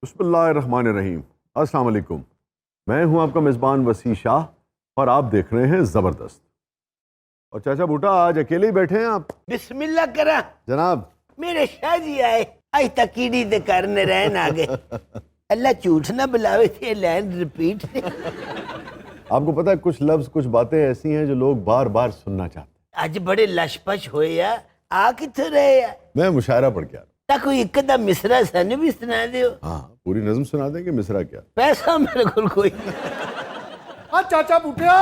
بسم اللہ الرحمن الرحیم۔ السلام علیکم، میں ہوں آپ کا میزبان وسیع شاہ اور آپ دیکھ رہے ہیں زبردست۔ اور چاچا بوٹا آج اکیلے ہی بیٹھے ہیں آپ؟ بسم اللہ کرا جناب میرے شاہ جی آئے آج تکیڑی دے کرنے رہن آگے اللہ جھوٹ نہ بلاوے تھے لائن ریپیٹ تھے۔ آپ کو پتہ ہے کچھ لفظ کچھ باتیں ایسی ہیں جو لوگ بار بار سننا چاہتے ہیں۔ آج بڑے لش پش ہوئے یا آ کتھو رہے یا میں مشاعرہ پڑھ کے آ رہا ہوں۔ تا کوئی ایک دا مصرع سن بھی سنا دیو۔ ہاں پوری نظم سنا دیں گے، مصرع کیا؟ پیسہ میرے کل کوئی چاچا بوٹیا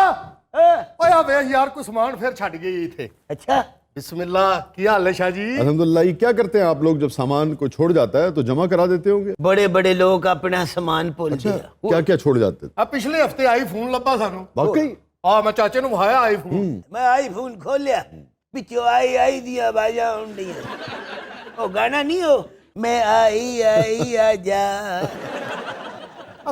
اویا ویکھ یار کوئی سامان پھر چھڈ گئی تھے۔ اچھا بسم اللہ، کی حال ہے شاہ جی؟ الحمدللہ۔ یہ کیا کرتے ہیں آپ لوگ جب سامان کو چھوڑ جاتا ہے تو جمع کرا دیتے ہوں گے؟ بڑے بڑے لوگ اپنا سامان بھول دیا۔ کیا کیا چھوڑ جاتے تھے؟ پچھلے ہفتے آئی فون لبا سانو۔ واقعی؟ میں چاچے نو وہایا آئی فون۔ میں آئی فون کھولیا پچھو آئی دیا باجا ہونڈیاں، وہ گانا نہیں ہو میں آئی آجا۔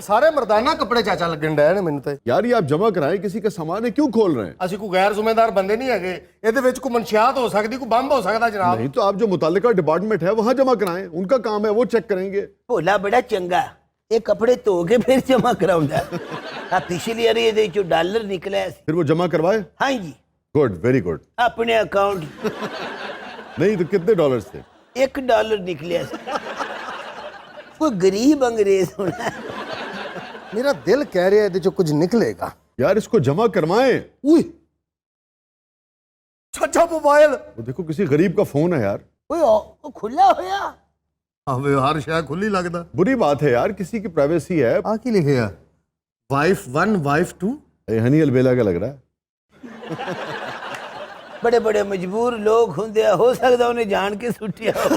سارے مردانہ کپڑے چاچا لگن ڈے نے مینوں تے۔ یار یہ آپ جمع کرائیں، کسی کا سامان ہے کیوں کھول رہے ہیں؟ اسی کوئی غیر ذمہ دار بندے نہیں ہے، یہ وچ کوئی منشیات ہو سکتی، کوئی بمب ہو سکتا جناب۔ نہیں تو آپ جو متعلقہ ڈپارٹمنٹ ہے وہاں جمع کرائیں، ان کا کام ہے، وہ چیک کریں گے۔ بولا بڑا چنگا یہ کپڑے دھو کے پھر جمع کراؤں گا۔ پچھلی بار یہ جو ڈالر نکلا ہے، پھر وہ جمع کروائے؟ ہاں جی گڈ، ویری گڈ۔ اپنے اکاؤنٹ نہیں تو کتنے ڈالرز تھے؟ $1 نکلیا۔ کوئی غریب انگریز ہونا ہے۔ میرا دل کہہ رہا ہے جو کچھ نکلے گا۔ یار اس کو جمع کروائیں۔ اوئے چاچا موبائل وہ دیکھو کسی غریب کا فون ہے یار۔ وہ کھلا ہویا ہر شے کھلی لگدا۔ بری بات ہے یار، کسی کی پرائیویسی ہے۔ آ کی لکھیا؟ Wife 1 wife 2۔ ہنی البیلا کا لگ رہا ہے۔ بڑے بڑے مجبور لوگ ہوندے، ہو سکتا انہیں جان کے سٹیا ہو۔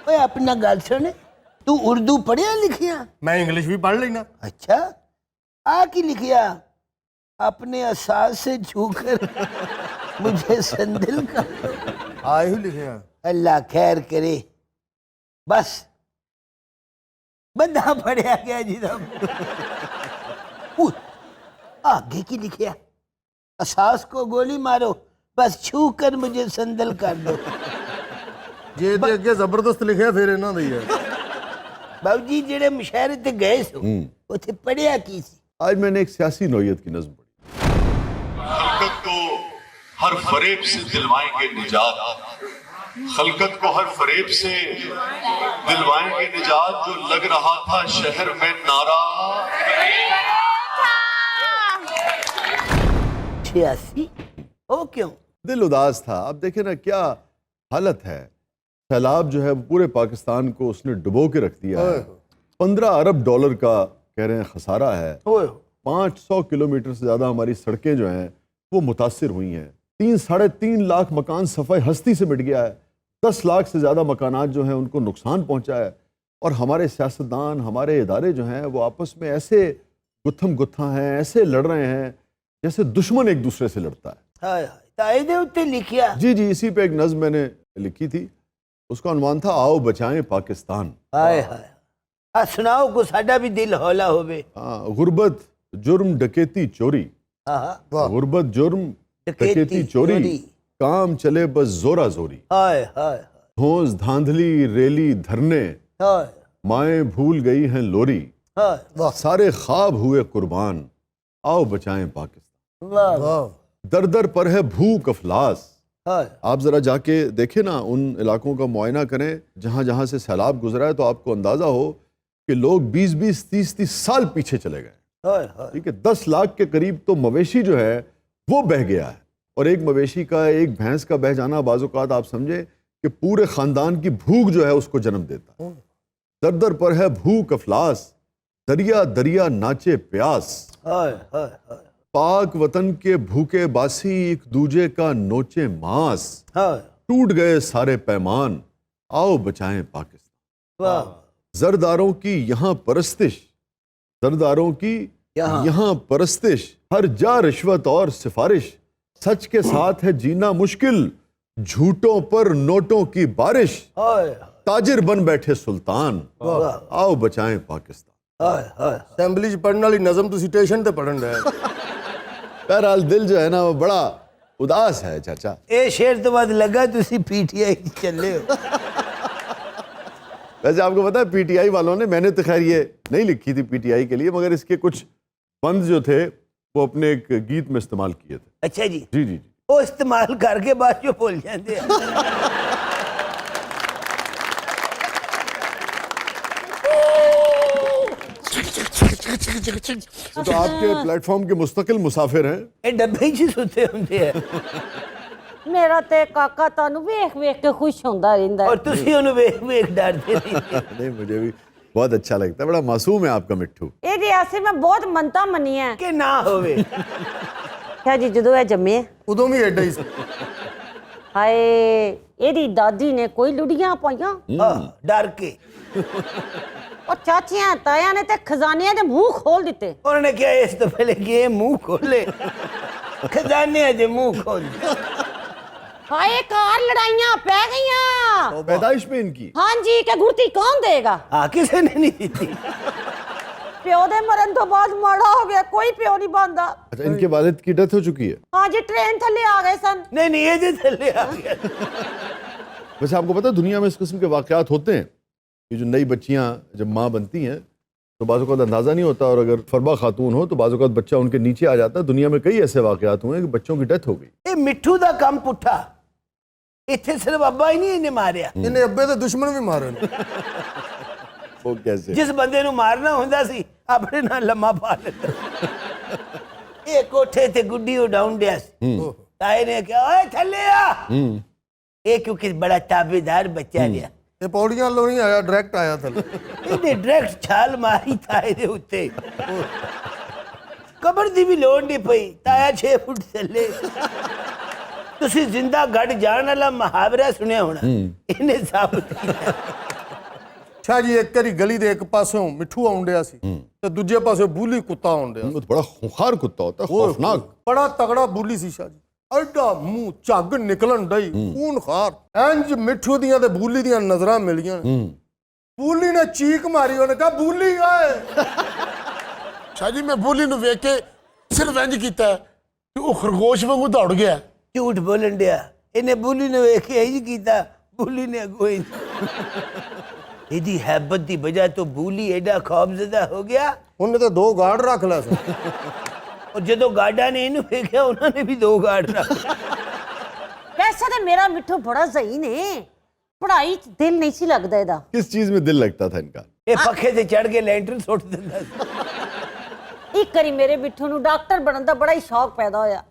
اوے اپنا گل سن، تو اردو پڑھیا لکھیا؟ میں انگلش بھی پڑھ لینا۔ اچھا آ کی لکھیا؟ اپنے اساس سے چھو کر مجھے سندل کر دو۔ آئی ہی لکھیا۔ اللہ خیر کرے۔ بس بندہ پڑھیا گیا جی صاحب۔ آگے کی لکھیا؟ اساس کو گولی مارو بس چھو کر مجھے سندل کر دو۔ جے تے اگے زبردست لکھیا پھر انہاں دی ہے۔ باؤ جی جڑے مشاعرے تے گئے سو اوتھے پڑھیا کی سی؟ آج میں نے ایک سیاسی نوعیت کی نظم پڑھی۔ خلقت کو ہر فریب سے دلوائیں گے نجات، خلقت کو ہر فریب سے دلوائیں گے نجات، جو لگ رہا تھا شہر میں نعرہ۔ سیاسی او کیوں؟ دل اداس تھا۔ اب دیکھیں نا کیا حالت ہے، سیلاب جو ہے پورے پاکستان کو اس نے ڈبو کے رکھ دیا ہے۔ 15 ارب ڈالر کا کہہ رہے ہیں خسارہ ہے۔ 500 کلومیٹر سے زیادہ ہماری سڑکیں جو ہیں وہ متاثر ہوئی ہیں۔ 3.5 لاکھ مکان صفحہ ہستی سے مٹ گیا ہے۔ 10 لاکھ سے زیادہ مکانات جو ہیں ان کو نقصان پہنچا ہے، اور ہمارے سیاستدان، ہمارے ادارے جو ہیں وہ آپس میں ایسے گتھم گتھا ہیں، ایسے لڑ رہے ہیں جیسے دشمن ایک دوسرے سے لڑتا ہے۔ ہائے ہائے تائے دے اتے لکھیا؟ جی جی، اسی پہ ایک نظم میں نے لکھی تھی، اس کا عنوان تھا آؤ بچائیں پاکستان۔ ہائے ہائے سناؤ کو ساڈا بھی دل ہولا ہوئے۔ غربت جرم ڈکیتی چوری، غربت جرم ڈکیتی چوری، کام چلے بس زورا زوری، ہائے ہائے دھونس دھاندلی ریلی دھرنے، ہائے مائیں بھول گئی ہیں لوری، ہائے سارے خواب ہوئے قربان، آؤ بچائیں پاکستان۔ واہ در در پر ہے بھوک افلاس۔ ہائے آپ ذرا جا کے دیکھیں نا، ان علاقوں کا معائنہ کریں جہاں جہاں سے سیلاب گزرا ہے، تو آپ کو اندازہ ہو کہ لوگ 20 30 سال پیچھے چلے گئے۔ ہائے ہائے ٹھیک ہے، 10 لاکھ کے قریب تو مویشی جو ہے وہ بہہ گیا ہے، اور ایک مویشی کا، ایک بھینس کا بہہ جانا بعض اوقات آپ سمجھیں کہ پورے خاندان کی بھوک جو ہے اس کو جنم دیتا ہے۔ در در پر ہے بھوک افلاس، دریا دریا ناچے پیاس، ہائے ہائے ہائے پاک وطن کے بھوکے باسی ایک دوجے کا نوچے ماس، ہائے ٹوٹ گئے سارے پیمان، آؤ بچائیں پاکستان۔ واہ زرداروں کی یہاں پرستش، زرداروں کی یہاں پرستش، ہر جا رشوت اور سفارش، سچ کے ساتھ ہے جینا مشکل، جھوٹوں پر نوٹوں کی بارش، ہائے تاجر بن بیٹھے سلطان، آؤ بچائیں پاکستان۔ ہائے ہائے اسمبلی چ پڑھن والی نظم تسی سٹیشن تے پڑھن ڈے۔ بہرحال دل جو ہے نا وہ بڑا اداس ہے چاچا۔ اے شیر تو بعد لگا تسی پی ٹی آئی چلے ہو۔ ویسے آپ کو پتا ہے پی ٹی آئی والوں نے, میں نے تو خیر یہ نہیں لکھی تھی پی ٹی آئی کے لیے, مگر اس کے کچھ بند جو تھے وہ اپنے ایک گیت میں استعمال کیے تھے. اچھا جی, جی جی جی. وہ استعمال کر کے بعد جو بھول جاتے ہیں. تو آپ کے پلیٹ فارم کے مستقل مسافر ہیں. یہ ڈبے ہی سوتے ہوتے ہیں ਮੇਰਾ ਤੇ ਕਾਕਾ ਤੁਹਾਨੂੰ ਵੇਖ ਵੇਖ ਕੇ ਖੁਸ਼ ਹੁੰਦਾ ਰਹਿੰਦਾ اور تسی انہوں ਵੇਖ ਵੇਖ ڈرتے نہیں. نہیں مجھے بھی بہت اچھا لگتا ہے, بڑا معصوم ہے آپ کا مٹھو. ਇਹਦੇ ਆਸੇ ਮੈਂ ਬਹੁਤ ਮੰਨਤਾਂ ਮੰਨੀਆਂ. کہ نہ ہوئے ਕਿਹਾ ਜੀ ਜਦੋਂ ਇਹ ਜੰਮੇ ਉਦੋਂ ਵੀ ਐਡਾ ਹੀ ਸੀ. ਹਾਏ ਇਹਦੀ ਦਾਦੀ ਨੇ ਕੋਈ ਲੁੜੀਆਂ ਪਾਈਆਂ, ڈر کے. ਉਹ ਚਾਚੀਆਂ ਤਾਇਆਂ ਨੇ ਤੇ ਖਜ਼ਾਨਿਆਂ ਦੇ ਮੂੰਹ ਖੋਲ ਦਿੱਤੇ. انہوں نے کیا اس تو پہلے کہ یہ منہ کھولے خزانے دے منہ کھول دے. ਹਾਏ ਕਾਰ ਲੜਾਈਆਂ ਪੈ ਗਈਆਂ. پیدائش میں ان کی ਹਾਂ ਜੀ ਕਿ ਗੁਰਤੀ ਕੌਣ ਦੇਗਾ? ہاں کسے نے نہیں دیتی. ਪਿਓ ਦੇ ਮਰਨ ਤੋਂ ਬਾਅਦ ਮਾੜਾ ਹੋ ਗਿਆ, ਕੋਈ ਪਿਓ ਨਹੀਂ ਬਣਦਾ. اچھا ان کے والد کی ڈیتھ ہو چکی ہے. ਹਾਂ ਜੀ ਟ੍ਰੇਨ ਥੱਲੇ ਆ گئے سن. نہیں نہیں یہ جو تھلے آ گیا. ویسے آپ کو پتا ہے دنیا میں اس قسم کے واقعات ہوتے ہیں کہ جو نئی بچیاں جب ماں بنتی ہیں تو بعض اوقات اندازہ نہیں ہوتا, اور اگر فربا خاتون ہو تو بعض اوقات بچہ ان کے نیچے آ جاتا ہے. دنیا میں کئی ایسے واقعات ہوئے ہیں کہ بچوں کی ڈیتھ ہو گئی. یہ مٹھو دا کم پٹھا, اتنے صرف ابا ہی نہیں انہیں ماریا, ਇਹਨੇ ਅੱਬੇ ਦੇ ਦੁਸ਼ਮਣ ਵੀ ਮਾਰੇ ਨੇ. وہ کیسے؟ جس بندے نو مارنا ہوندا سی اپنے نال لمحہ پا لیتا. یہ کوٹھے تے گڈی اڈاؤن ڈیا سی, تائے نے کہا اوے تھلے آ. یہ کیونکہ بڑا تابعدار بچہ رہا, ਇਹ ਪੌੜੀਆਂ ਵੱਲੋਂ ਨਹੀਂ ਆਇਆ, ਡਾਇਰੈਕਟ ਆਇਆ ਥੱਲੇ. ਇਹਨੇ ਡਾਇਰੈਕਟ ਛਾਲ ਮਾਰੀ ਤਾਏ ਦੇ ਉੱਤੇ. ਕਬਰ ਦੀ ਵੀ ਲੋੜ ਨਹੀਂ ਪਈ, ਤਾਇਆ 6 ਫੁੱਟ ਥੱਲੇ. ਤੁਸੀਂ ਜ਼ਿੰਦਾ ਗੱਡ ਜਾਣ ਵਾਲਾ ਮੁਹਾਵਰਾ ਸੁਣਿਆ ਹੋਣਾ, ਇਹਨੇ ਸਾਬਤ ਕੀਤਾ. ਅੱਛਾ ਜੀ, ਇੱਕ ਵਾਰੀ ਗਲੀ ਦੇ ਇੱਕ ਪਾਸਿਓਂ ਮਿੱਠੂ ਆਉਣ ਡਿਆ ਸੀ ਤੇ ਦੂਜੇ ਪਾਸੇ ਬੂਲੀ ਕੁੱਤਾ ਆਉਣ ਡਿਆ. وہ تو بڑا خونخوار کتا ہوتا ہے, خوفناک. ਬੜਾ ਤਗੜਾ ਬੂਲੀ ਸੀ ਸ਼ਾਹ ਜੀ, ਐਡਾ ਮੂੰਹ ਝੱਗ ਨਿਕਲਣ ਡਈ, ਖੂਨ ਖਾਰ. ਇੰਜ ਮਿੱਠੂ ਦੀਆਂ ਤੇ ਬੂਲੀ ਦੀਆਂ ਨਜ਼ਰਾਂ ਮਿਲੀਆਂ. ਬੂਲੀ ਨੇ ਚੀਕ ਮਾਰੀ, ਉਹਨੇ ਕਿਹਾ ਬੂਲੀ ਓਏ. ਸ਼ਾਹ ਜੀ ਮੈਂ ਬੂਲੀ ਨੂੰ ਵੇਖ ਕੇ ਸਿਰਫ ਇੰਜ ਕੀਤਾ ਕਿ ਉਹ ਖਰਗੋਸ਼ ਵਾਂਗੂ ਦੌੜ ਗਿਆ. ਝੂਠ ਬੋਲਣ ਡਿਆ, ਇਹਨੇ ਬੂਲੀ ਨੂੰ ਵੇਖ ਕੇ ਇਹੀ ਕੀਤਾ, ਬੂਲੀ ਨੇ ਅੱਗੋਂ ਹੀ. ਇਹਦੀ ਹੈਬਤ ਦੀ ਵਜ੍ਹਾ ਤੋਂ ਬੂਲੀ ਐਡਾ ਖੌਫਜ਼ਦਾ ਹੋ ਗਿਆ. ਉਹਨੇ ਤਾਂ 2 ਗਾਰਡ ਰੱਖ ਲਿਆ ਸੀ. اور جدو گارڈا نے انہوں دیکھا انہوں نے بھی 2 گارڈ رکھا. ਵੈਸੇ ਤੇ ਮੇਰਾ ਮਿੱਠੂ ਬੜਾ ਸਹੀ ਨੇ, ਪੜ੍ਹਾਈ 'ਚ ਦਿਲ ਨਹੀਂ ਸੀ ਲੱਗਦਾ ਇਹਦਾ. کس چیز میں دل لگتا تھا ان کا؟ یہ پکھے سے چڑھ کے لینٹر سٹ دیتا سی. ਇੱਕ ਵਾਰੀ ਮੇਰੇ ਮਿੱਠੂ ਨੂੰ ਡਾਕਟਰ ਬਣਨ ਦਾ ਬੜਾ ਹੀ ਸ਼ੌਕ ਪੈਦਾ ਹੋਇਆ.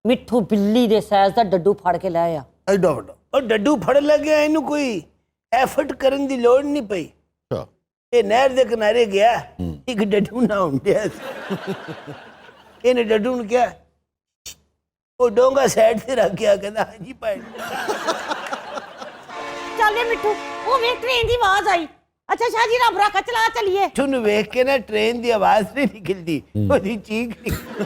ਮਿੱਠੂ ਬਿੱਲੀ ਦੇ ਸਾਈਜ਼ ਦਾ ਡੱਡੂ ਫੜ ਕੇ ਲੈ ਆਇਆ. ਐਡਾ ਵੱਡਾ. اور ڈڈو پھڑ لگیا, انہوں کوئی ایفرٹ کرن دی لوڑ نہیں پئی. اچھا. یہ نہر دے کنارے گیا, ایک ڈڈو نہ ہونڈیا سی. ਇਹਨੇ ਡੱਡੂ ਨੂੰ ਕਿਹਾ, ਉਹ ਡੋਂਗਾ ਸਾਈਡ ਤੇ ਰੱਖ ਗਿਆ, ਕਹਿੰਦਾ ਹਾਂਜੀ ਭਾਈ. ਚੱਲੇ ਮਿੱਠੂ, ਉਹ ਵੇਖ ਟ੍ਰੇਨ ਦੀ ਆਵਾਜ਼ ਆਈ. ਅੱਛਾ ਸ਼ਾਹ ਜੀ ਰੱਬ ਰਾਖਾ, ਚਲਾ ਚਲੀਏ. ਤੁਹਾਨੂੰ ਵੇਖ ਕੇ ਨਾ ਟ੍ਰੇਨ ਦੀ ਆਵਾਜ਼ ਨਹੀਂ ਨਿਕਲਦੀ, ਉਹਦੀ ਚੀਖ ਨਿਕਲਦੀ.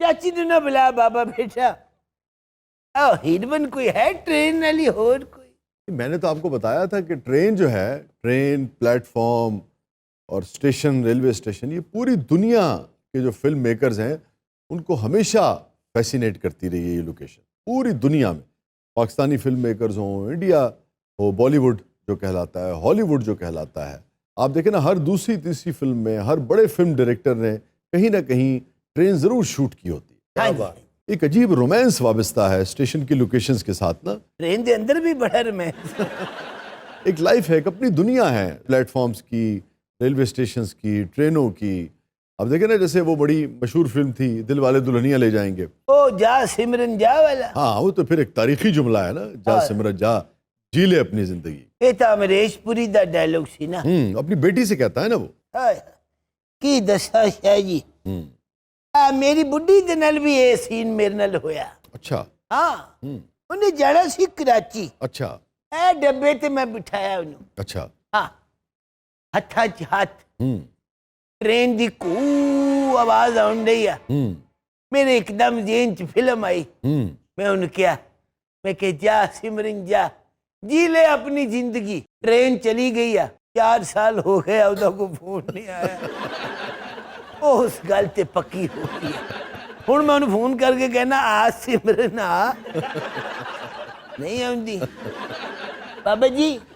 ਚਾਚੀ ਨੂੰ ਨਾ ਬੁਲਾ ਬਾਬਾ ਬੇਟਾ. ਆਹ ਹੀਰਮਨ ਕੋਈ ਹੈ ਟ੍ਰੇਨ ਵਾਲੀ, ਹੋਰ ਕੋਈ? میں نے تو آپ کو بتایا تھا کہ ٹرین جو ہے, ٹرین, پلیٹ فارم اور اسٹیشن, ریلوے اسٹیشن, یہ پوری دنیا کے جو فلم میکرز ہیں ان کو ہمیشہ فیسینیٹ کرتی رہی ہے یہ لوکیشن. پوری دنیا میں پاکستانی فلم میکرز ہوں, انڈیا ہو, بالی ووڈ جو کہلاتا ہے, ہالی ووڈ جو کہلاتا ہے, آپ دیکھیں نا ہر دوسری تیسری فلم میں ہر بڑے فلم ڈائریکٹر نے کہیں نہ کہیں ٹرین ضرور شوٹ کی ہوتی ہے. ایک عجیب رومانس وابستہ ہے اسٹیشن کی لوکیشنز کے ساتھ نا. ٹرین دے اندر بھی بڑا رومانس. ایک لائف ہے, ایک اپنی دنیا ہے پلیٹ فارمز کی, ریلوے اسٹیشنز کی, ٹرینوں کی. اب دیکھیں نا جیسے وہ بڑی مشہور فلم تھی دل والے دلہنیاں لے جائیں گے. او جا سمرن جا والا. ہاں وہ تو پھر ایک تاریخی جملہ ہے نا, جا سمرن جا, جی لے اپنی زندگی. یہ تو امریش پوری دا ڈائلوگ سی نا. اپنی بیٹی سے کہتا ہے نا وہ. کی دسا شاہ جی, میری بڈھی دے نال بھی یہ سین میرے نال ہویا. اچھا. ہاں انہیں جانا سی کراچی. اچھا. اے ڈبے تے میں بٹھایا انہوں. اچھا. ہاں ہتھا چ ہاتھ, ٹرین دی کو آواز آن رہی ہے. میرے ایک دم ذہن چ فلم آئی. میں انہوں کیا, میں کہ جا سمرن جا, جی لے اپنی زندگی. ٹرین چلی گئی ہے, 4 ਸਾਲ ਹੋ ਗਏ ਉਹਦਾ ਕੋਈ ਫੋਨ ਨਹੀਂ ਆਇਆ। ਉਹ ਉਸ ਗੱਲ ਤੇ ਪੱਕੀ ਹੋ ਗਈ ਹੈ। ਹੁਣ ਮੈਂ ਉਹਨੂੰ ਫੋਨ ਕਰਕੇ ਕਹਿਣਾ ਆ ਸਿਮਰਨ ਆ, ਨਹੀਂ ਆਉਂਦੀ। ਬਾਬਾ ਜੀ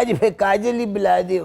ਅੱਜ ਫਿਰ ਕਾਜਲ ਹੀ ਬੁਲਾ ਦਿਓ,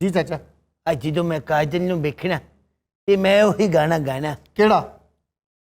ਜੀ ਚਾਚਾ ਅੱਜ ਜਦੋਂ ਮੈਂ ਕਾਜਲ ਨੂੰ ਵੇਖਣਾ ਤੇ ਮੈਂ ਉਹੀ ਗਾਣਾ ਗਾਣਾ, ਕਿਹੜਾ?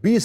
20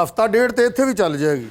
ਹਫਤਾ ਡੇਢ ਤੇ ਇੱਥੇ ਵੀ ਚੱਲ ਜਾਏਗੀ।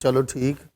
ਚਲੋ ਠੀਕ।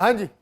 ਹਾਂਜੀ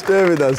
Stay with us.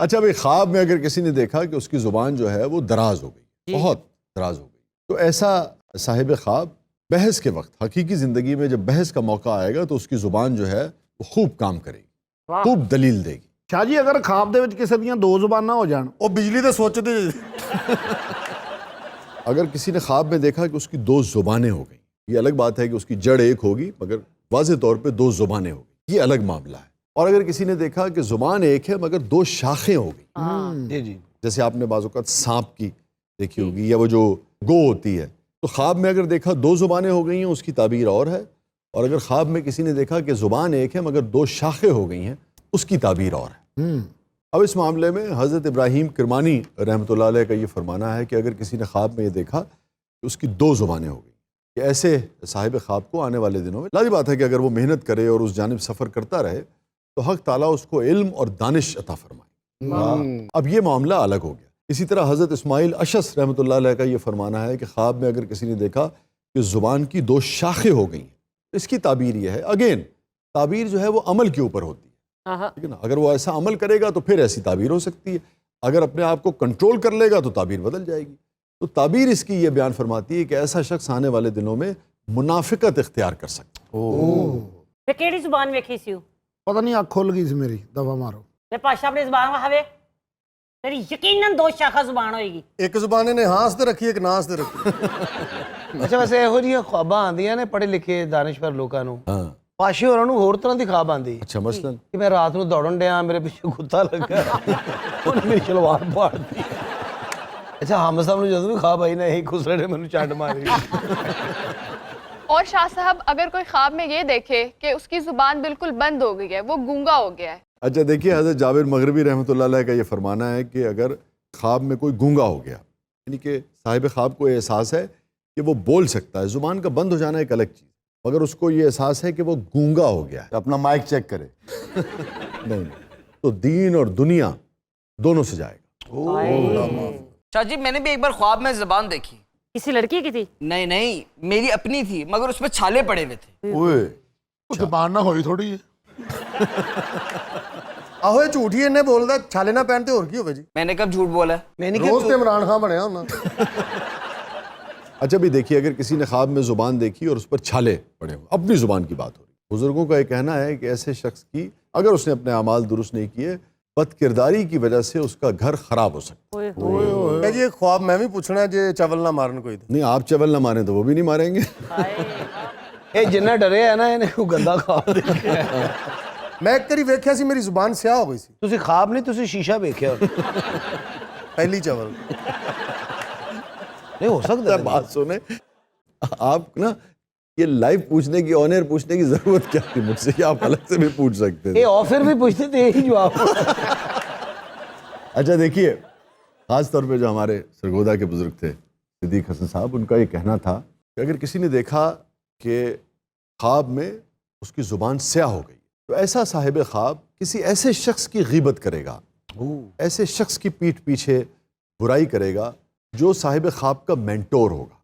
اچھا بھائی، خواب میں اگر کسی نے دیکھا کہ اس کی زبان جو ہے وہ دراز ہو گئی، بہت دراز ہو گئی، تو ایسا صاحب خواب بحث کے وقت، حقیقی زندگی میں جب بحث کا موقع آئے گا تو اس کی زبان جو ہے وہ خوب کام کرے گی، خوب دلیل دے گی۔ شاہ جی اگر خواب دے وچ کسی دیاں دو زباناں ہو جان، وہ بجلی دے سوچ دے اگر کسی نے خواب میں دیکھا کہ اس کی دو زبانیں ہو گئیں، یہ الگ بات ہے کہ اس کی جڑ ایک ہوگی مگر واضح طور پہ دو زبانیں ہو گئی، یہ الگ معاملہ ہے۔ اور اگر کسی نے دیکھا کہ زبان ایک ہے مگر دو شاخیں ہو گئی، جی جی، جیسے آپ نے بعض اوقات سانپ کی دیکھی ہوگی یا وہ جو گو ہوتی ہے، تو خواب میں اگر دیکھا دو زبانیں ہو گئی ہیں اس کی تعبیر اور ہے، اور اگر خواب میں کسی نے دیکھا کہ زبان ایک ہے مگر دو شاخیں ہو گئی ہیں اس کی تعبیر اور ہے۔ اب اس معاملے میں حضرت ابراہیم کرمانی رحمۃ اللہ علیہ کا یہ فرمانا ہے کہ اگر کسی نے خواب میں یہ دیکھا کہ اس کی دو زبانیں ہو گئی، کہ ایسے صاحب خواب کو آنے والے دنوں میں لازم بات ہے کہ اگر وہ محنت کرے اور اس جانب سفر کرتا رہے تو حق تعالیٰ اس کو علم اور دانش عطا فرمائے۔ اب یہ معاملہ الگ ہو گیا۔ اسی طرح حضرت اسماعیل اشعث رحمۃ اللہ علیہ کا یہ فرمانا ہے کہ خواب میں اگر کسی نے دیکھا کہ زبان کی دو شاخیں ہو گئی ہیں، اس کی تعبیر یہ ہے، اگین تعبیر جو ہے وہ عمل کے اوپر ہوتی ہے، ٹھیک ہے نا؟ اگر وہ ایسا عمل کرے گا تو پھر ایسی تعبیر ہو سکتی ہے، اگر اپنے آپ کو کنٹرول کر لے گا تو تعبیر بدل جائے گی۔ تو تعبیر اس کی یہ بیان فرماتی ہے کہ ایسا شخص آنے والے دنوں میں منافقت اختیار کر سکتا ہے۔ تے کیڑی زبان ویکھی سی او؟ پتہ نہیں اکھ کھل گئی سی میری، دفعہ مارو۔ تے پاشا اپنی زبان وہاوے تیری یقیناً دو شاخہ زبان ہوئے گی۔ ایک زبان نے ہاں تے رکھی، ایک ناس تے رکھی۔ اچھا ویسے ਇਹੋ ਜਿਹੀਆਂ ਖੁਆਬਾਂ ਆਉਂਦੀਆਂ ਨੇ ਪੜ੍ਹੇ ਲਿਖੇ ਦਾਨਿਸ਼ਵਰ ਲੋਕਾਂ ਨੂੰ, ہاں ਪਾਸ਼ੇ ਹੋਰਾਂ ਨੂੰ ਹੋਰ ਤਰ੍ਹਾਂ ਦੀ ਖੁਆਬ ਆਉਂਦੀ اچھا مثلاً ਕਿ ਮੈਂ ਰਾਤ ਨੂੰ ਦੌੜਨ ਡਿਆ, ਮੇਰੇ ਪਿੱਛੇ ਕੁੱਤਾ ਲੱਗਾ, ਉਹਨੇ ਮੇਰੀ ਸ਼ਲਵਾਰ ਪਾੜਤੀ। ਅੱਛਾ ਹਮ ਸਾਹਿਬ ਨੂੰ ਜਦੋਂ ਵੀ ਖੁਆਬ ਆਈ ਨਾ ਇਹੀ ਖੁਸਰੇ ਨੇ ਮੈਨੂੰ ਚੰਡ ਮਾਰੀ। اور شاہ صاحب اگر کوئی خواب میں یہ دیکھے کہ اس کی زبان بالکل بند ہو گئی ہے، وہ گونگا ہو گیا ہے۔ اچھا دیکھیے، حضرت جابر مغربی رحمۃ اللہ علیہ کا یہ فرمانا ہے کہ اگر خواب میں کوئی گونگا ہو گیا، یعنی کہ صاحب خواب کو یہ احساس ہے کہ وہ بول سکتا ہے، زبان کا بند ہو جانا ایک الگ چیز، مگر اس کو یہ احساس ہے کہ وہ گونگا ہو گیا ہے، اپنا مائک چیک کرے، نہیں تو دین اور دنیا دونوں سے جائے گا۔ شاہ جی میں نے بھی ایک بار خواب میں زبان دیکھی، کسی لڑکی کی تھی؟ نہیں نہیں میری اپنی تھی مگر اس میں چھالے پڑے ہوئے تھے۔ اوئے زبان نہ ہوئی تھوڑی ہے۔ ਆਹੋ ਇਹ ਝੂਠੀ ਇਹਨੇ ਬੋਲਦਾ, ਛਾਲੇ ਨਾ ਪੈਣ ਤੇ ਹੋਰ ਕੀ ਹੋਵੇ ਜੀ। میں نے کب جھوٹ بولا ہے؟ میں نے ਰੋਜ਼ ਤੇ ਇਮਰਾਨ ਖਾਨ ਬਣਿਆ ਹੁੰਦਾ۔ اچھا بھی دیکھیے، اگر کسی نے خواب میں زبان دیکھی اور اس پر چھالے پڑے ہوئے، اپنی زبان کی بات ہو رہی، بزرگوں کا یہ کہنا ہے کہ ایسے شخص کی اگر اس نے اپنے اعمال درست نہیں کیے، بد کرداری کی وجہ سے اس کا گھر خراب ہو سکتا ہے۔ جی خواب میں بھی پوچھنا ہے جی چول نہ مارن کوئی۔ نہیں، آپ چول نہ ماریں تو وہ بھی نہیں ماریں گے۔ یہ جنہ ڈرے ہے نا انہیں کوئی گندا خواب دیکھا۔ میں ایک کری ویکھیا سی میری زبان سیاہ ہو گئی سی۔ تسی خواب نہیں، تسی شیشہ ویکھیا پہلی چول نہیں ہو سکتا۔ بات سنیں، آپ نا یہ لائیو پوچھنے کی، آن ایئر پوچھنے کی ضرورت کیا تھی مجھ سے، کہ آپ الگ سے بھی پوچھ سکتے تھے۔ آفر بھی پوچھتے تھے یہی جواب۔ اچھا دیکھیے، خاص طور پہ جو ہمارے سرگودا کے بزرگ تھے صدیق حسن صاحب، ان کا یہ کہنا تھا کہ اگر کسی نے دیکھا کہ خواب میں اس کی زبان سیاہ ہو گئی تو ایسا صاحب خواب کسی ایسے شخص کی غیبت کرے گا، ایسے شخص کی پیٹھ پیچھے برائی کرے گا جو صاحب خواب کا مینٹور ہوگا،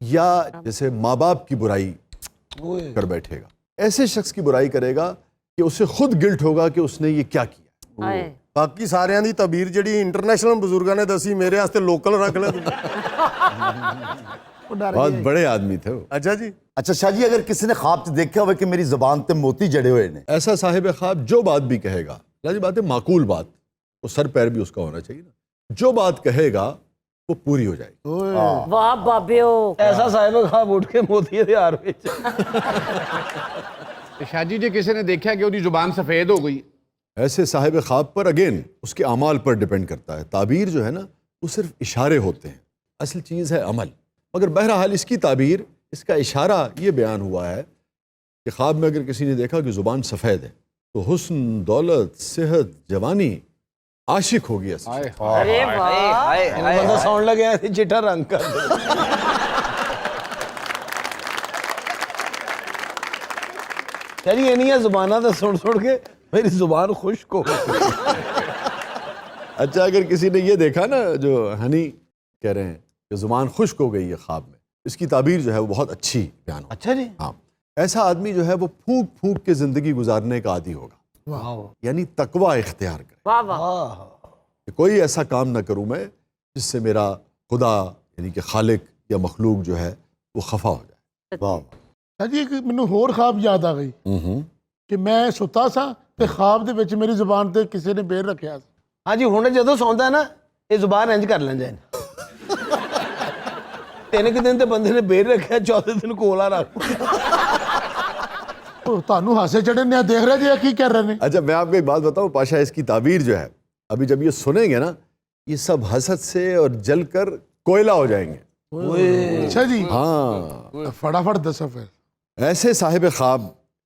یا جیسے ماں باپ کی برائی کر بیٹھے گا، ایسے شخص کی برائی کرے گا کہ اسے خود گلٹ ہوگا کہ اس نے یہ کیا کیا۔ باقی ساریاں دی تعبیر جڑی انٹرنیشنل بزرگاں نے دسی، میرے واسطے لوکل رکھ لے۔ بہت بڑے آدمی تھے وہ۔ اچھا جی، اچھا شاہ جی اگر کسی نے خواب سے دیکھا ہوئے کہ میری زبان تے موتی جڑے ہوئے نے، ایسا صاحب خواب جو بات بھی کہے گا، لازم بات ہے معقول بات، وہ سر پیر بھی اس کا ہونا چاہیے نا، جو بات کہے گا وہ پوری ہو جائے گی۔ واہ بابیو، ایسا صاحب خواب اٹھ کے موتی دے ہار وچ۔ شاہ جی کسی نے دیکھا کہ وہ زبان سفید ہو گئی، ایسے صاحب خواب پر اگین اس کے اعمال پر ڈیپینڈ کرتا ہے، تعبیر جو ہے نا وہ صرف اشارے ہوتے ہیں، اصل چیز ہے عمل۔ مگر بہرحال اس کی تعبیر، اس کا اشارہ یہ بیان ہوا ہے کہ خواب میں اگر کسی نے دیکھا کہ زبان سفید ہے تو حسن، دولت، صحت، جوانی، عاشق ہو گیا۔ ارے واہ، بندہ ساؤنڈ لگے ایسے چٹا رنگ کا۔ یعنی انہی زبانہ تو سن سن کے میری زبان خشک ہو گئی۔ اچھا اگر کسی نے یہ دیکھا نا، جو ہنی کہہ رہے ہیں کہ زبان خشک ہو گئی ہے خواب میں، اس کی تعبیر جو ہے وہ بہت اچھی بیان ہو۔ اچھا جی، ہاں، ایسا آدمی جو ہے وہ پھونک پھونک کے زندگی گزارنے کا عادی ہوگا، یعنی تقوی اختیار کرے واہ واہ کہ کوئی ایسا کام نہ کروں میں جس سے میرا خدا یعنی کہ خالق یا مخلوق جو ہے وہ خفا ہو جائے. واہ شاہ جی ایک مینوں ہور خواب یاد آ گئی کہ میں ستا سا تے خواب دے وچ میری زبان تے کسی نے بیر رکھیا سی. ہاں جی ہن جدوں سوندا ہے نا یہ زبان انج کر لیں جائے تین کہ دن تے بندے نے بیر رکھیا چوتھے دن کولا رکھ تانوں ہاسے چڑھے نے دیکھ رہے جی کی کر رہے ہیں. اچھا میں آپ کو ایک بات بتاؤں پاشا, اس کی تعبیر جو ہے ابھی جب یہ سنیں گے نا یہ سب حسد سے اور جل کر کوئلہ ہو جائیں گے. اچھا جی ہاں فٹافٹ دسو پھر. ایسے صاحب خواب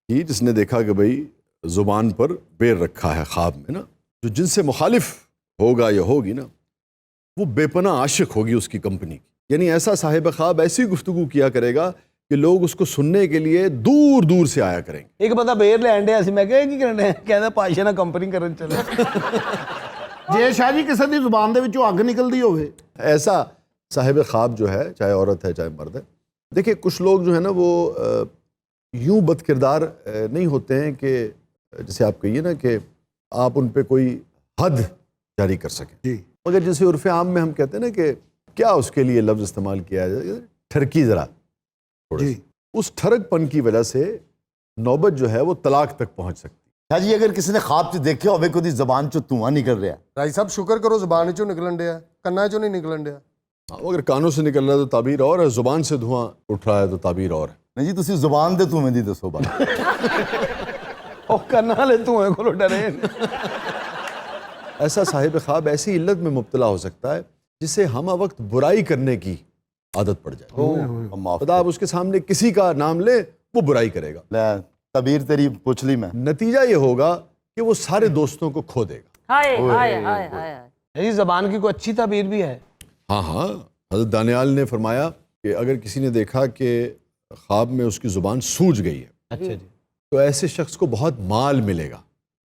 کی جس نے دیکھا کہ بھئی زبان پر بیر رکھا ہے خواب میں نا, جو جن سے مخالف ہوگا یا ہوگی نا وہ بے پناہ عاشق ہوگی اس کی کمپنی کی. یعنی ایسا صاحب خواب ایسی گفتگو کیا کرے گا کہ لوگ اس کو سننے کے لیے دور دور سے آیا کریں گے. ایک بندہ بیر لین ڈیا سی, میں کہا کی کرن ڈیا, کہندا پاشا نال کمپنی کرن چلے. ਜੇ ਸ਼ਾਹ ਜੀ ਕਿਸੇ ਦੀ ਜ਼ੁਬਾਨ ਦੇ ਵਿੱਚੋਂ ਅੱਗ ਨਿਕਲਦੀ ਹੋਵੇ ایسا صاحب خواب جو ہے چاہے عورت ہے چاہے مرد ہے, دیکھیں کچھ لوگ جو ہے نا وہ یوں بد کردار نہیں ہوتے ہیں کہ جیسے آپ کہیے نا کہ آپ ان پہ کوئی حد جاری کر سکیں. جی مگر جیسے عرف عام میں ہم کہتے ہیں نا کہ کیا اس کے لیے لفظ استعمال کیا جائے, ٹھرکی ذرا جی اس ٹھرک پن کی وجہ سے نوبت جو ہے وہ طلاق تک پہنچ سکتی. شاہ جی اگر کسی نے خواب چ دیکھا ہوئے کہ زبان چو دھواں نکل رہا ہے, رائی صاحب شکر کرو زبان چوں نکلن ڈیا کناں چوں نہیں نکلن ڈیا. اگر کانوں سے نکل رہا ہے تو تعبیر اور ہے, زبان سے دھواں اٹھ رہا ہے تو تعبیر اور ہے. نہیں جی تسی زبان دے دھویں دی دسو بات. او کرن والے دھویں کولوں ڈرے. ایسا صاحب خواب ایسی علت میں مبتلا ہو سکتا ہے جسے ہم وقت برائی کرنے کی عادت پڑ جائے. خدا آپ اس کے سامنے کسی کا نام لے وہ برائی کرے گا. لے تعبیر تیری پوچھ لی میں. نتیجہ یہ ہوگا کہ وہ سارے دوستوں کو کھو دے گا. ہائے ہائے ہائے ہائے. یہ زبان کی کوئی اچھی تعبیر بھی ہے. ہاں ہاں, حضرت دانیال نے فرمایا کہ اگر کسی نے دیکھا کہ خواب میں اس کی زبان سوج گئی ہے, اچھا جی, تو ایسے شخص کو بہت مال ملے گا,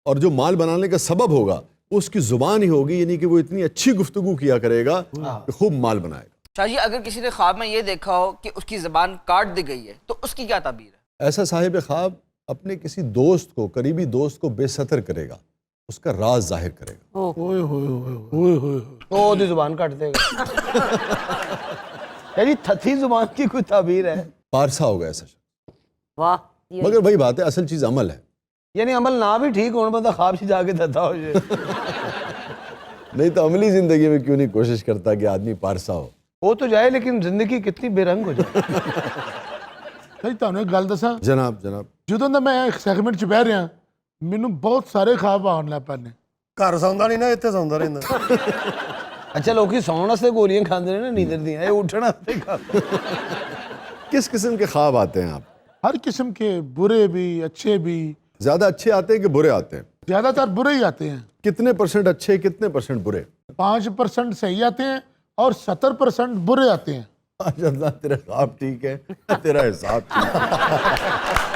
اور جو مال بنانے کا سبب ہوگا وہ اس کی زبان ہی ہوگی, یعنی کہ وہ اتنی اچھی گفتگو کیا کرے گا کہ خوب مال بنائے گا. شاہ جی اگر کسی نے خواب میں یہ دیکھا ہو کہ اس کی زبان کاٹ دی گئی ہے تو اس کی کیا تعبیر ہے؟ ایسا صاحب خواب اپنے کسی دوست کو, قریبی دوست کو بے ستر کرے گا, اس کا راز ظاہر کرے گا. اوئے ہوئے ہوئے ہوئے او دی زبان کاٹ دے گا. یعنی تھتھی زبان کی کوئی تعبیر ہے؟ پارسا ہوگا ایسا شخص. واہ. مگر وہی بات ہے, اصل چیز عمل ہے. یعنی عمل نہ بھی ٹھیک ہونا بندہ خواب سے جا کے دھتا ہو جائے. نہیں تو عملی زندگی میں کیوں نہیں کوشش کرتا کہ آدمی پارسا ہو. وہ تو جائے لیکن زندگی کتنی بے رنگ ہو جائے. صحیح تانوں ایک گل دساں, جناب جناب جدوں دا میں ایک سیگمنٹ چ بہ رہا مینوں بہت سارے خواب آن لگ پے نے. گھر سوندا نہیں نا, اتنے سوندا رہندا. اچھا لوکی سون واسطے گولیاں کھاندے نے نا نیندر دیاں, یہ اٹھن واسطے کھاندے. کس قسم کے خواب آتے ہیں آپ؟ ہر قسم کے, برے بھی اچھے بھی. زیادہ اچھے آتے ہیں کہ برے آتے ہیں؟ زیادہ تر برے ہی آتے ہیں. کتنے % اچھے کتنے % برے؟ 5% صحیح آتے ہیں اور 70% برے آتے ہیں. ماشاء اللہ تیرا خواب ٹھیک ہے, تیرا حساب ٹھیک ہے.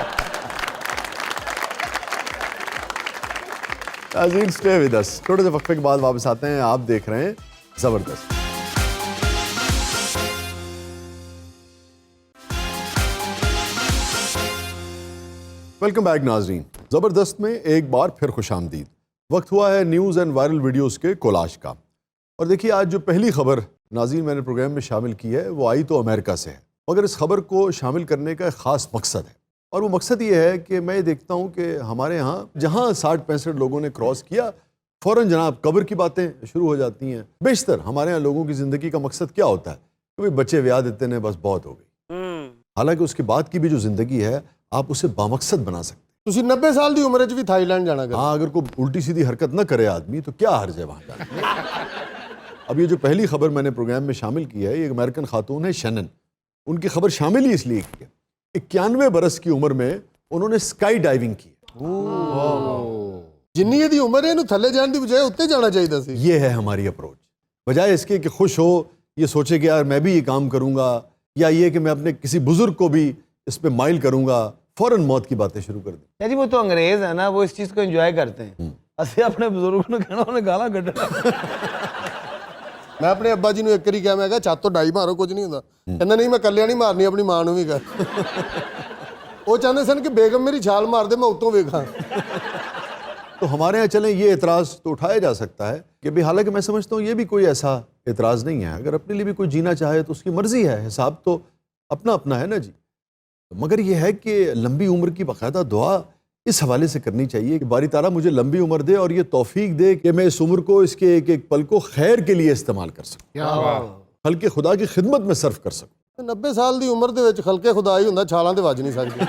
ناظرین سٹے ود اس, تھوڑے سے وقفے کے بعد واپس آتے ہیں. آپ دیکھ رہے ہیں زبردست. ویلکم بیک ناظرین. زبردست میں ایک بار پھر خوش آمدید. وقت ہوا ہے نیوز اینڈ وائرل ویڈیوز کے کولاج کا. اور دیکھیے آج جو پہلی خبر ناظرین میں نے پروگرام میں شامل کی ہے وہ آئی تو امریکہ سے ہے, مگر اس خبر کو شامل کرنے کا ایک خاص مقصد ہے, اور وہ مقصد یہ ہے کہ میں دیکھتا ہوں کہ ہمارے ہاں جہاں 60-65 لوگوں نے کراس کیا فوراً جناب قبر کی باتیں شروع ہو جاتی ہیں. بیشتر ہمارے ہاں لوگوں کی زندگی کا مقصد کیا ہوتا ہے کہ بھئی بچے ویاہ دیتے ہیں بس بہت ہو گئی. حالانکہ اس کے بعد کی بھی جو زندگی ہے آپ اسے بامقصد بنا سکتے. تسی 90 سال دی عمر وچ بھی تھائی لینڈ جانا. ہاں اگر کوئی الٹی سیدھی حرکت نہ کرے آدمی تو کیا حرج ہے وہاں جانے. اب یہ جو پہلی خبر میں نے پروگرام میں شامل کی ہے, یہ ایک امریکن خاتون ہے شنن. ان کی خبر شامل ہی اس لیے کی ہے 91 برس کی عمر میں انہوں نے اسکائی ڈائیونگ کی. جنی دی عمر ہے تھلے جان دی بجائے اتنے جانا چاہیے سی. یہ ہے ہماری اپروچ. بجائے اس کے کہ خوش ہو یہ سوچے کہ یار میں بھی یہ کام کروں گا, یا یہ کہ میں اپنے کسی بزرگ کو بھی اس پہ مائل کروں گا, فوراً موت کی باتیں شروع کر دیں. جی وہ تو انگریز ہے نا, وہ اس چیز کو انجوائے کرتے ہیں. اسی اپنے بزرگوں نے کہنا انہیں گالاں کڈنا. میں اپنے ابا جی نو ایک کری کہا, میں کہا چھت تو ڈائی مارو کچھ نہیں ہوندا. کہندا نہیں میں کلیاں نہیں مارنی, اپنی ماں نو بھی کہا. وہ چاہتے سن کہ بیگم میری چھال مار دے میں اتوں ویکھاں. تو ہمارے یہاں چلیں یہ اعتراض تو اٹھایا جا سکتا ہے کہ بھی حالانکہ میں سمجھتا ہوں یہ بھی کوئی ایسا اعتراض نہیں ہے، اگر اپنے لیے بھی کوئی جینا چاہے تو اس کی مرضی ہے، حساب تو اپنا اپنا ہے نا جی. مگر یہ ہے کہ لمبی عمر کی باقاعدہ دعا اس حوالے سے کرنی چاہیے کہ باری تعالیٰ مجھے لمبی عمر دے اور یہ توفیق دے کہ میں اس عمر کو اس کے ایک ایک پل کو خیر کے لیے استعمال کر سکوں، خلق خدا کی خدمت میں صرف کر سکوں. 90 سال دی عمر دے وچ خلق خدا ہی ہوندا، چھالاں تے وج نہیں سکدی.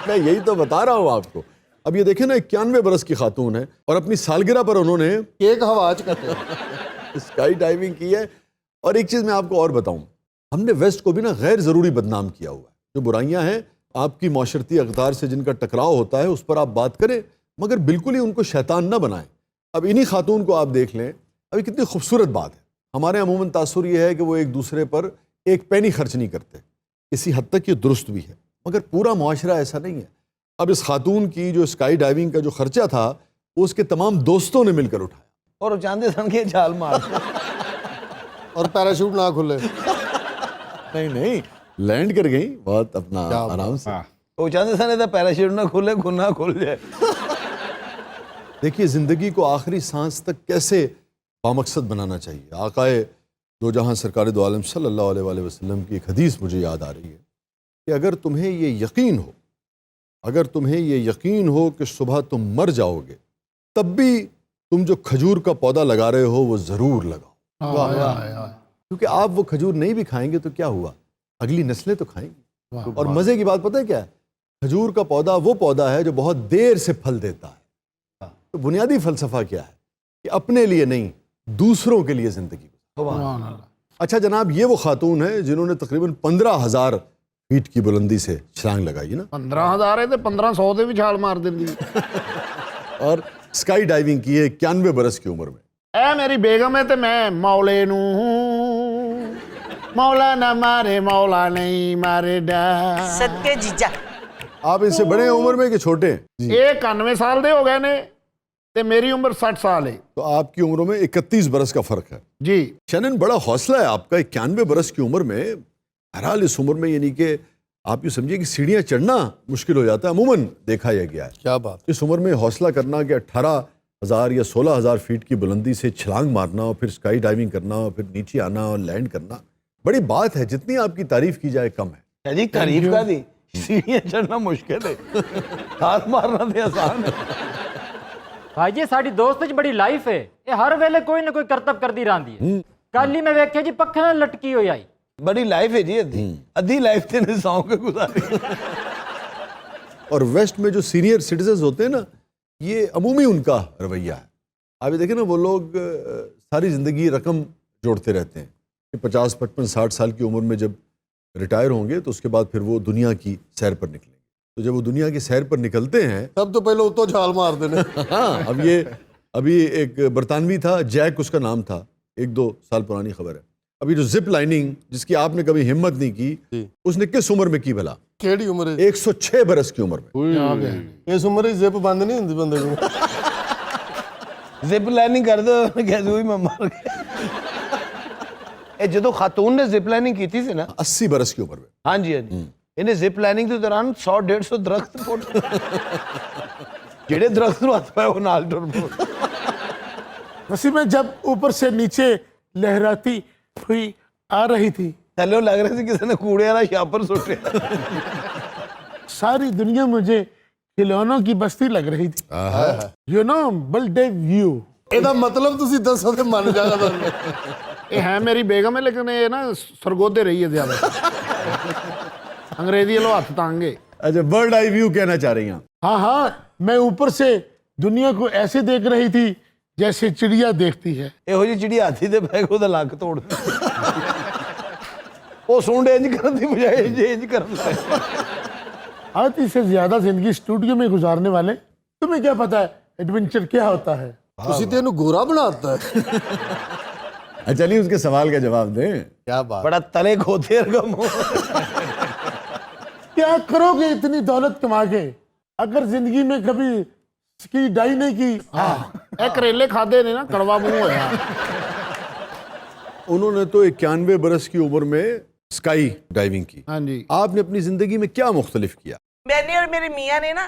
میں یہی تو بتا رہا ہوں آپ کو. اب یہ دیکھیں نا 91 برس کی خاتون ہے اور اپنی سالگرہ پر انہوں نے ایک ہوا چ کٹے اسکائی ڈائیونگ کی ہے. اور ایک چیز میں آپ کو اور بتاؤں، ہم نے ویسٹ کو بھی نا غیر ضروری بدنام کیا ہوا ہے. جو برائیاں ہیں آپ کی معاشرتی اقدار سے جن کا ٹکراؤ ہوتا ہے اس پر آپ بات کریں، مگر بالکل ہی ان کو شیطان نہ بنائیں. اب انہی خاتون کو آپ دیکھ لیں، ابھی کتنی خوبصورت بات ہے. ہمارے عموماً تاثر یہ ہے کہ وہ ایک دوسرے پر ایک پینی خرچ نہیں کرتے، اسی حد تک یہ درست بھی ہے، مگر پورا معاشرہ ایسا نہیں ہے. اب اس خاتون کی جو اسکائی ڈائیونگ کا جو خرچہ تھا وہ اس کے تمام دوستوں نے مل کر اٹھایا. اور چاندے سن کے چھال مار اور پیراشوٹ نہ کھلے. نہیں لینڈ کر گئی بہت اپنا آرام سے. وہ چاندے سن تھا پیراشوٹ نہ کھلے گناہ کھل جائے. دیکھیے زندگی کو آخری سانس تک کیسے بامقصد بنانا چاہیے. آقائے دو جہاں سرکار دو عالم صلی اللہ علیہ وآلہ وسلم کی ایک حدیث مجھے یاد آ رہی ہے کہ اگر تمہیں یہ یقین ہو کہ صبح تم مر جاؤ گے تب بھی تم جو کھجور کا پودا لگا رہے ہو وہ ضرور لگاؤ. کیونکہ آپ وہ کھجور نہیں بھی کھائیں گے تو کیا ہوا، اگلی نسلیں تو کھائیں گی. اور مزے کی بات پتہ ہے کیا ہے، کھجور کا پودا وہ پودا ہے جو بہت دیر سے پھل دیتا ہے. تو بنیادی فلسفہ کیا ہے کہ اپنے لیے نہیں دوسروں کے لیے زندگی. اچھا جناب، یہ وہ خاتون ہے جنہوں نے تقریباً 15,000 فیٹ کی بلندی سے چھلانگ لگائی نا. 15,000 ہے تو 1500 دے بھی چھال مار دیں. اور اسکائی ڈائیونگ کی ہے 91 برس کی عمر میں. اے میری بیگم ہے تو میں مولے نو مولا نہ مارے مولا نہیں مارے ڈا. صدقے جیجا. آپ اس سے بڑے عمر میں کہ چھوٹے ہیں؟ 91 سال دے ہو گئے نے تے میری عمر 60 سال ہے. تو آپ کی عمروں میں 31 برس کا فرق ہے جی. شنن بڑا حوصلہ ہے آپ کا 91 برس کی عمر میں. بہرحال اس عمر میں یعنی کہ آپ یہ سمجھیے کہ سیڑھیاں چڑھنا مشکل ہو جاتا ہے. عموماً دیکھا یہ گیا ہے. کیا بات. اس عمر میں حوصلہ کرنا کہ 18,000 یا 16,000 فیٹ کی بلندی سے چھلانگ مارنا اور پھر اسکائی ڈائیونگ کرنا اور پھر نیچے آنا اور لینڈ کرنا بڑی بات ہے. جتنی آپ کی تعریف کی جائے کم ہے. جی تعریف کا دی سیڑھیاں چڑھنا مشکل ہے، ہاتھ مارنا تے آسان ہے. بھائی جی ساری دوست چ بڑی لائف ہے، یہ ہر ویلے کوئی نہ کوئی کرتب کردی رہندی ہے. کل ہی میں ویکھیا جی پکھے نال لٹکی ہوئی آئی. بڑی لائف ہے جی، ادھی لائف تے نے ساؤں کے گزاری. اور ویسٹ میں جو سینئر سٹیزنز ہوتے ہیں نا، یہ عمومی ان کا رویہ ہے. آپ یہ دیکھیں نا، وہ لوگ ساری زندگی رقم جوڑتے رہتے ہیں کہ 50 55 60 سال کی عمر میں جب ریٹائر ہوں گے تو اس کے بعد پھر وہ دنیا کی سیر پر نکلیں گے. تو جب وہ دنیا کی سیر پر نکلتے ہیں تب تو پہلے اتو چھال مار دینے. ہاں ابھی ایک برطانوی تھا جیک، اس کا نام تھا، 1-2 سال پرانی خبر ہے. ابھی جو زپ لائننگ جس کی آپ نے کبھی ہمت نہیں کی، اس نے کس عمر میں کی بھلا؟ کیڑی عمر ہے؟ 106 برس کی عمر میں. اس عمر ہی زپ بند نہیں ہوندی بندے کو. زپ لائننگ کر دو گیزوئی میں مار گیا. اے جدو خاتون نے زپ لائننگ کی تھی نا 80 برس کی عمر میں. ہاں جی انہیں زپ لائننگ کے دوران 100-150 درخت پھوٹ جڑے درخت نو ہاتھ پائے وہ نال ٹر پڑ. وسیم میں جب اوپر سے نیچے لہراتی ہوئی آ رہی تھی، تھلے لگ رہے تھے کسی نے کوڑے والا شاپر سوٹے. ساری دنیا مجھے کھلونوں کی بستی لگ رہی تھی. یو نو بلڈے ویو. ਇਹਦਾ مطلب ਤੁਸੀਂ ਦੱਸੋ ਤੇ ਮੰਨ ਜਾਗਾ ਤੁਹਾਨੂੰ. یہ ہے میری بیگم ہے لیکن یہ نا سرگودے رہی ہے زیادہ. انگریزی لو ہاتھ تانگے. اچھا برڈ آئی ویو کہنا چاہ رہی ہیں؟ ہاں میں اوپر سے دنیا کو ایسے دیکھ رہی تھی جیسے چڑیا دیکھتی ہے. ਇਹੋ ਜਿਹੀ ਚਿੜੀ ਹਾਥੀ ਦੇ ਬੈਗ ਉਹਦਾ ਲੱਕ ਤੋੜ ਉਹ ਸੁੰਡ ਇੰਜ ਕਰਨ ਦੀ ਬਜਾਏ ਇੰਜ ਕਰਨ ਲੱਗਾ. آتی سے زیادہ زندگی اسٹوڈیو میں گزارنے والے تمہیں کیا پتا ہے ایڈونچر کیا ہوتا ہے. ਤੁਸੀਂ ਤੇ ਇਹਨੂੰ ਗੋਰਾ ਬਣਾਤਾ ہے. چلیے اس کے سوال کا جواب دیں. کیا بات. بڑا تلے کھوتے رگا منہ. کیا کرو گے اتنی دولت کما کے اگر زندگی میں کبھی اسکی ڈائی نہیں کی؟ اے کریلے کھادے نے نا کڑوا منہ ہوا. انہوں نے تو 91 برس کی عمر میں اسکائی ڈائیونگ کی. ہاں جی. آپ نے اپنی زندگی میں کیا مختلف کیا؟ میں نے اور میرے میاں نے نا